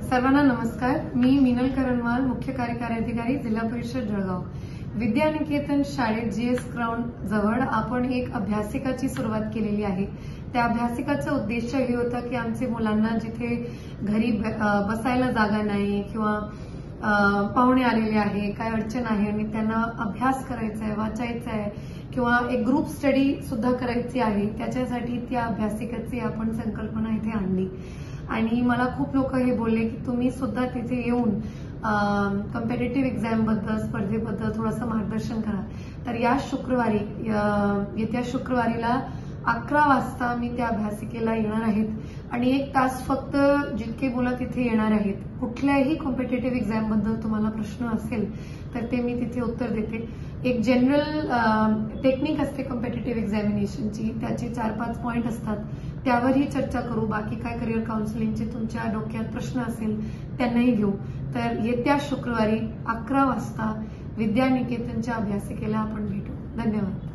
सर्वांना नमस्कार। मी मीनल करणवाल, मुख्य कार्यकारी अधिकारी, जिल्हा परिषद जळगाव। विद्यानिकेतन शाळेत जीएस ग्राउंड जवळ आपण एक अभ्यासिकाची सुरुवात केलेली आहे। त्या अभ्यासिकाचा उद्देश हे होता की आमचे मुलांना जिथे घरी बसायला जागा नाही किंवा पाहुणे आलेले आहे, काय अडचण आहे आणि त्यांना अभ्यास करायचा आहे, वाचायचा आहे किंवा एक ग्रुप स्टडी सुद्धा करायची आहे, त्याच्यासाठी त्या अभ्यासिकेची आपण संकल्पना इथे आणली। आणि मला खूप लोक हे बोलले की तुम्ही सुद्धा तिथे येऊन कॉम्पिटिटिव्ह एक्झाम बद्दल, स्पर्धेबद्दल थोडंसं मार्गदर्शन करा। तर या शुक्रवारी, येत्या शुक्रवारीला 11 वाजता मी त्या अभ्यासिकेला येणार आहेत आणि 1 तास फक्त जितके मुलं तिथे येणार आहेत, कुठल्याही कॉम्पिटिटिव्ह एक्झाम बद्दल तुम्हाला प्रश्न असेल तर ते मी तिथे उत्तर देते। एक जनरल टेक्निक असते कॉम्पिटिटिव्ह एक्झामिनेशनची, त्याचे 4-5 पॉइंट असतात, त्यावरही चर्चा करू। बाकी काय करिअर काउन्सिलिंगचे तुमच्या डोक्यात प्रश्न असेल त्यांनाही घेऊ। तर येत्या शुक्रवारी 11 वाजता विद्यानिकेतनच्या अभ्यासिकेला आपण भेटू। धन्यवाद।